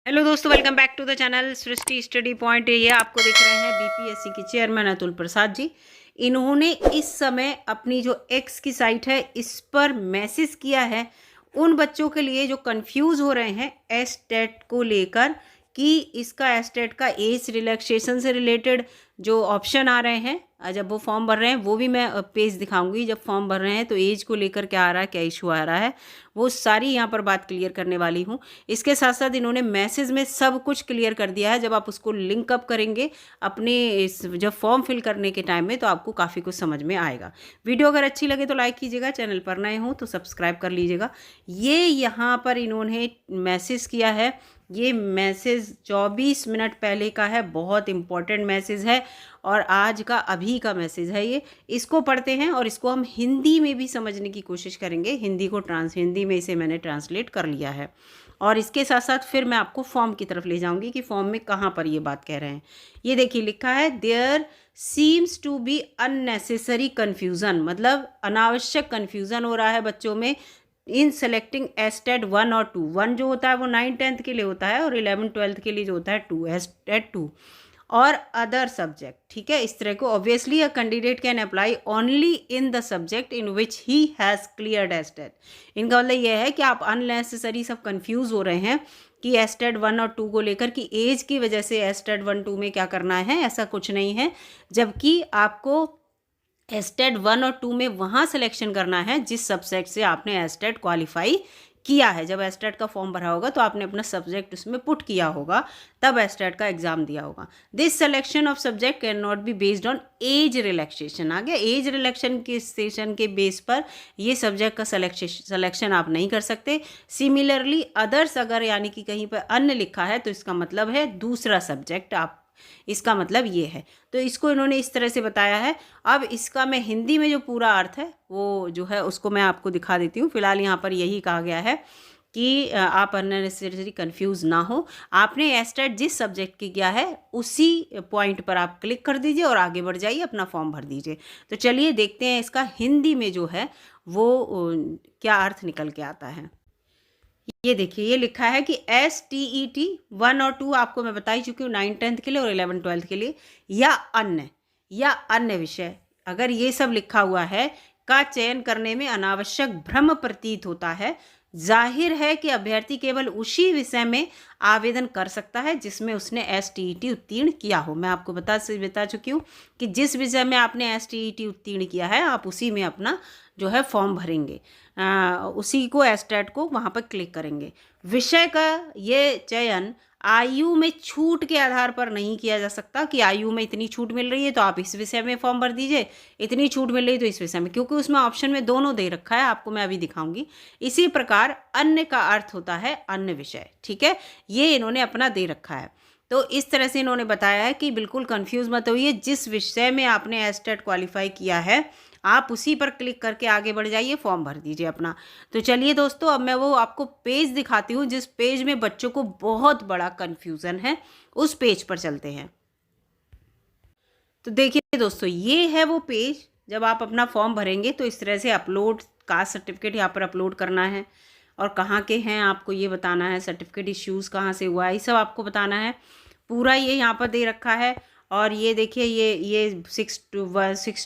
Hello दोस्तों, welcome back to the channel Srishti study point. ये आपको दिख रहे हैं बीपीएससी के चेयरमैन अतुल प्रसाद जी। इन्होंने इस समय अपनी जो एक्स की साइट है इस पर मैसेज किया है उन बच्चों के लिए जो कंफ्यूज हो रहे हैं एस्टेट को लेकर कि इसका एस्टेट का एज रिलैक्सेशन से रिलेटेड जो ऑप्शन आ रहे हैं जब वो फॉर्म भर रहे हैं, वो भी मैं पेज दिखाऊंगी। जब फॉर्म भर रहे हैं तो एज को लेकर क्या आ रहा है, क्या इशू आ रहा है, वो सारी यहाँ पर बात क्लियर करने वाली हूँ। इसके साथ साथ इन्होंने मैसेज में सब कुछ क्लियर कर दिया है। जब आप उसको लिंक अप करेंगे अपने जब फॉर्म फिल करने के टाइम में, तो आपको काफ़ी कुछ समझ में आएगा। वीडियो अगर अच्छी लगे तो लाइक कीजिएगा, चैनल पर नए हो तो सब्सक्राइब कर लीजिएगा। ये यहाँ पर इन्होंने मैसेज किया है, ये मैसेज 24 मिनट पहले का है, बहुत इंपॉर्टेंट मैसेज है और आज का अभी का मैसेज है ये। इसको पढ़ते हैं और इसको हम हिंदी में भी समझने की कोशिश करेंगे। हिंदी में इसे मैंने ट्रांसलेट कर लिया है और इसके साथ साथ फिर मैं आपको फॉर्म की तरफ ले जाऊंगी कि फॉर्म में कहाँ पर ये बात कह रहे हैं। ये देखिए लिखा है, there seems to be unnecessary confusion, मतलब अनावश्यक कन्फ्यूज़न हो रहा है बच्चों में इन सेलेक्टिंग एस्टेट 1 और 2। 1 जो होता है वो 9th-10th के लिए होता है और 11th-12th के लिए जो होता है 2, एस्टेट 2 और अदर सब्जेक्ट। ठीक है, इस तरह को obviously a candidate can apply only in the subject in which he has cleared estate. इनका मतलब यह है कि आप अननेसेसरी सब कंफ्यूज हो रहे हैं कि एस्टेट 1 और 2 को लेकर कि एज की वजह से एस्टेट 1-2 में क्या करना है, ऐसा कुछ नहीं है। जबकि आपको एस्टेट 1 और 2 में वहाँ सिलेक्शन करना है जिस सब्जेक्ट से आपने एस्टेट क्वालिफाई किया है। जब एस्टेट का फॉर्म भरा होगा तो आपने अपना सब्जेक्ट उसमें पुट किया होगा, तब एस्टेट का एग्जाम दिया होगा। This selection of subject can not be based on age relaxation. आ गया, एज रिलैक्सेशन के स्टेशन के बेस पर ये सब्जेक्ट का सिलेक्शन आप नहीं कर सकते। सिमिलरली अदर्स, अगर यानी कि कहीं पर अन्य लिखा है तो इसका मतलब है दूसरा सब्जेक्ट, आप इसका मतलब ये है। तो इसको इन्होंने इस तरह से बताया है। अब इसका मैं हिंदी में जो पूरा अर्थ है वो जो है उसको मैं आपको दिखा देती हूँ। फिलहाल यहाँ पर यही कहा गया है कि आप अननेसेसरी कंफ्यूज ना हो। आपने एस्टेट जिस सब्जेक्ट की किया है उसी पॉइंट पर आप क्लिक कर दीजिए और आगे बढ़ जाइए, अपना फॉर्म भर दीजिए। तो चलिए देखते हैं इसका हिंदी में जो है वो क्या अर्थ निकल के आता है। ये देखिए, ये लिखा है कि STET 1 और 2 आपको मैं बता ही चुकी हूँ, 9th-10th के लिए और 11th-12th के लिए, या अन्य विषय, अगर ये सब लिखा हुआ है का चयन करने में अनावश्यक भ्रम प्रतीत होता है। जाहिर है कि अभ्यर्थी केवल उसी विषय में आवेदन कर सकता है जिसमें उसने STET उत्तीर्ण किया हो। मैं आपको बता चुकी हूँ कि जिस विषय में आपने STET उत्तीर्ण किया है आप उसी में अपना जो है फॉर्म भरेंगे, उसी को एस्टेट को वहाँ पर क्लिक करेंगे। विषय का ये चयन आयु में छूट के आधार पर नहीं किया जा सकता कि आयु में इतनी छूट मिल रही है तो आप इस विषय में फॉर्म भर दीजिए, इतनी छूट मिल रही है तो इस विषय में, क्योंकि उसमें ऑप्शन में दोनों दे रखा है, आपको मैं अभी दिखाऊंगी। इसी प्रकार अन्य का अर्थ होता है अन्य विषय। ठीक है, ये इन्होंने अपना दे रखा है। तो इस तरह से इन्होंने बताया है कि बिल्कुल कंफ्यूज मत होइए, जिस विषय में आपने एस्टेट क्वालिफाई किया है आप उसी पर क्लिक करके आगे बढ़ जाइए, फॉर्म भर दीजिए अपना। तो चलिए दोस्तों, अब मैं वो आपको पेज दिखाती हूँ जिस पेज में बच्चों को बहुत बड़ा कन्फ्यूज़न है, उस पेज पर चलते हैं। तो देखिए दोस्तों, ये है वो पेज। जब आप अपना फॉर्म भरेंगे तो इस तरह से अपलोड कास्ट सर्टिफिकेट यहाँ पर अपलोड करना है और कहाँ के हैं आपको ये बताना है, सर्टिफिकेट इश्यूज़ कहाँ से हुआ है ये सब आपको बताना है। पूरा ये यहाँ पर दे रखा है और ये देखिए ये 6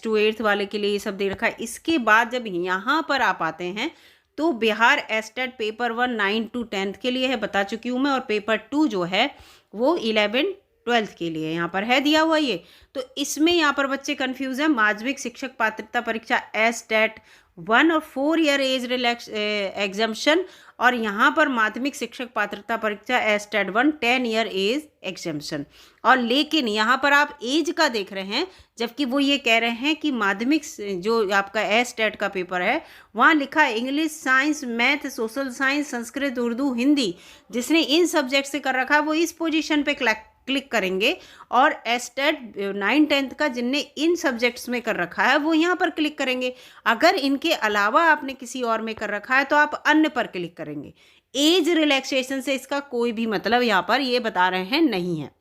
to 8 वाले के लिए ये सब दे रखा है। इसके बाद जब यहाँ पर आप आते हैं तो Bihar estate paper 1 9 to 10th के लिए है, बता चुकी हूँ मैं, और पेपर 2 जो है वो 11-12th के लिए यहाँ पर है दिया हुआ ये। तो इसमें यहाँ पर बच्चे कंफ्यूज है। माध्यमिक शिक्षक पात्रता परीक्षा एस्टेट 1 और 4 ईयर एज रिलैक्स एग्जाम्शन, और यहाँ पर माध्यमिक शिक्षक पात्रता परीक्षा एस्टेट 1 10 ईयर एज एग्जाम्शन। और लेकिन यहाँ पर आप एज का देख रहे हैं, जबकि वो ये कह रहे हैं कि माध्यमिक जो आपका एस्टेट का पेपर है वहाँ लिखा है English, science, math, social science, Sanskrit, Urdu, Hindi. जिसने इन सब्जेक्ट से कर रखा है वो इस पोजीशन पे क्लिक करेंगे, और एस्टेट 9-10th का जिनने इन सब्जेक्ट्स में कर रखा है वो यहाँ पर क्लिक करेंगे। अगर इनके अलावा आपने किसी और में कर रखा है तो आप अन्य पर क्लिक करेंगे। एज रिलैक्सेशन से इसका कोई भी मतलब यहाँ पर ये बता रहे हैं नहीं है।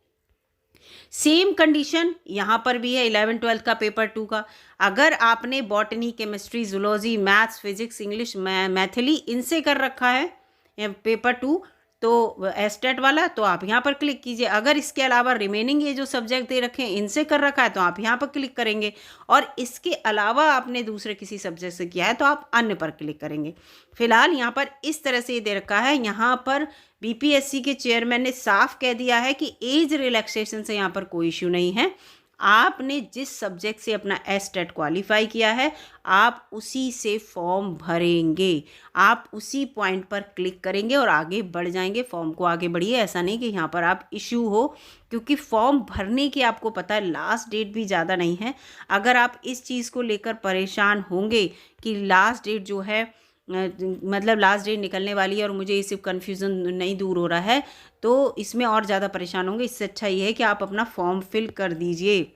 सेम कंडीशन यहाँ पर भी है 11-12th का पेपर 2 का। अगर आपने botany, chemistry, zoology, maths, physics, English, Maithili इनसे कर रखा है पेपर 2, तो एस्टेट वाला तो आप यहाँ पर क्लिक कीजिए। अगर इसके अलावा रिमेनिंग ये जो सब्जेक्ट दे रखे हैं इनसे कर रखा है तो आप यहाँ पर क्लिक करेंगे, और इसके अलावा आपने दूसरे किसी सब्जेक्ट से किया है तो आप अन्य पर क्लिक करेंगे। फिलहाल यहाँ पर इस तरह से ये दे रखा है। यहाँ पर बीपीएससी के चेयरमैन ने साफ कह दिया है कि एज रिलैक्सेशन से यहाँ पर कोई इश्यू नहीं है। आपने जिस सब्जेक्ट से अपना एस्टेट क्वालिफाई किया है आप उसी से फॉर्म भरेंगे, आप उसी पॉइंट पर क्लिक करेंगे और आगे बढ़ जाएंगे। फॉर्म को आगे बढ़िए, ऐसा नहीं कि यहाँ पर आप इश्यू हो, क्योंकि फॉर्म भरने की आपको पता है लास्ट डेट भी ज़्यादा नहीं है। अगर आप इस चीज़ को लेकर परेशान होंगे कि लास्ट डेट जो है मतलब लास्ट डेट निकलने वाली है और मुझे सिर्फ कन्फ्यूज़न नहीं दूर हो रहा है, तो इसमें और ज़्यादा परेशान होंगे। इससे अच्छा ये है कि आप अपना फॉर्म फिल कर दीजिए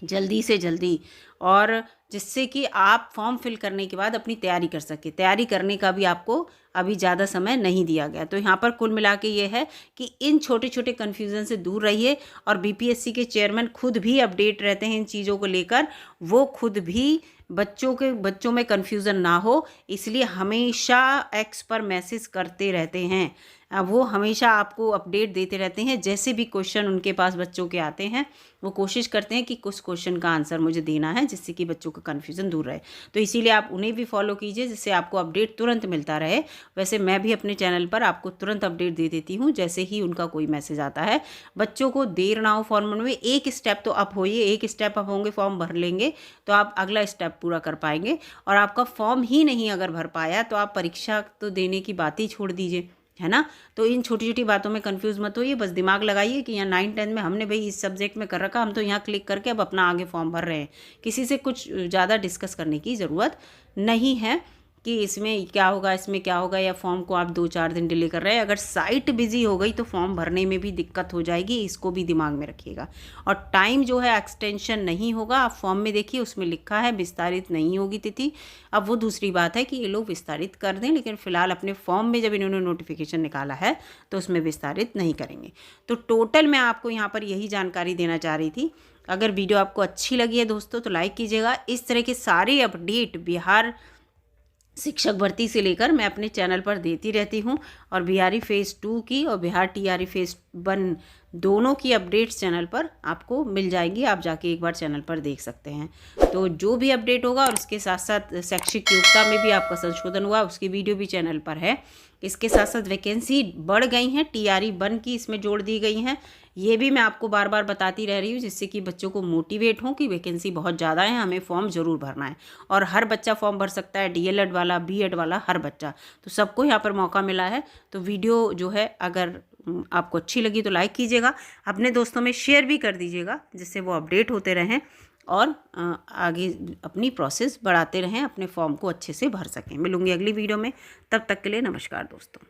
जल्दी से जल्दी, और जिससे कि आप फॉर्म फिल करने के बाद अपनी तैयारी कर सके। तैयारी करने का भी आपको अभी ज़्यादा समय नहीं दिया गया। तो यहाँ पर कुल मिला के ये है कि इन छोटे छोटे कन्फ्यूज़न से दूर रहिए, और बीपीएससी के चेयरमैन खुद भी अपडेट रहते हैं इन चीज़ों को लेकर। वो खुद भी बच्चों में कन्फ्यूज़न ना हो इसलिए हमेशा एक्स पर मैसेज करते रहते हैं। वो हमेशा आपको अपडेट देते रहते हैं। जैसे भी क्वेश्चन उनके पास बच्चों के आते हैं वो कोशिश करते हैं कि कुछ क्वेश्चन का आंसर मुझे देना है जिससे कि बच्चों का कन्फ्यूज़न दूर रहे। तो इसीलिए आप उन्हें भी फॉलो कीजिए जिससे आपको अपडेट तुरंत मिलता रहे। वैसे मैं भी अपने चैनल पर आपको तुरंत अपडेट दे देती हूँ जैसे ही उनका कोई मैसेज आता है। बच्चों को देर ना हो फॉर्म में, एक स्टेप तो अप होइए, एक स्टेप अप होंगे, फॉर्म भर लेंगे तो आप अगला स्टेप पूरा कर पाएंगे। और आपका फॉर्म ही नहीं अगर भर पाया तो आप परीक्षा तो देने की बात ही छोड़ दीजिए, है ना। तो इन छोटी छोटी बातों में कंफ्यूज मत होइए, बस दिमाग लगाइए कि यहाँ 9-10 में हमने भाई इस सब्जेक्ट में कर रखा, हम तो यहाँ क्लिक करके अब अपना आगे फॉर्म भर रहे हैं। किसी से कुछ ज़्यादा डिस्कस करने की ज़रूरत नहीं है कि इसमें क्या होगा, इसमें क्या होगा, या फॉर्म को आप 2-4 दिन डिले कर रहे हैं। अगर साइट बिजी हो गई तो फॉर्म भरने में भी दिक्कत हो जाएगी, इसको भी दिमाग में रखिएगा। और टाइम जो है एक्सटेंशन नहीं होगा। आप फॉर्म में देखिए उसमें लिखा है विस्तारित नहीं होगी तिथि। अब वो दूसरी बात है कि ये लोग विस्तारित कर दें, लेकिन फ़िलहाल अपने फॉर्म में जब इन्होंने नोटिफिकेशन निकाला है तो उसमें विस्तारित नहीं करेंगे। तो टोटल मैं आपको यहाँ पर यही जानकारी देना चाह रही थी। अगर वीडियो आपको अच्छी लगी है दोस्तों तो लाइक कीजिएगा। इस तरह के सारे अपडेट बिहार शिक्षक भर्ती से लेकर मैं अपने चैनल पर देती रहती हूँ, और बिहारी फेज़ 2 की और बिहार टीआरई फेज़ 1 दोनों की अपडेट्स चैनल पर आपको मिल जाएगी। आप जाके एक बार चैनल पर देख सकते हैं। तो जो भी अपडेट होगा, और इसके साथ साथ शैक्षिक योग्यता में भी आपका संशोधन हुआ उसकी वीडियो भी चैनल पर है। इसके साथ साथ वैकेंसी बढ़ गई हैं, टीआरई 1 की इसमें जोड़ दी गई हैं। ये भी मैं आपको बार बार बताती रह रही हूँ जिससे कि बच्चों को मोटिवेट हो कि वैकेंसी बहुत ज़्यादा है, हमें फॉर्म ज़रूर भरना है। और हर बच्चा फॉर्म भर सकता है, डीएलएड वाला, बीएड वाला, हर बच्चा। तो सबको यहाँ पर मौका मिला है। तो वीडियो जो है अगर आपको अच्छी लगी तो लाइक कीजिएगा, अपने दोस्तों में शेयर भी कर दीजिएगा जिससे वो अपडेट होते रहें और आगे अपनी प्रोसेस बढ़ाते रहें, अपने फॉर्म को अच्छे से भर सकें। मिलूंगी अगली वीडियो में, तब तक के लिए नमस्कार दोस्तों।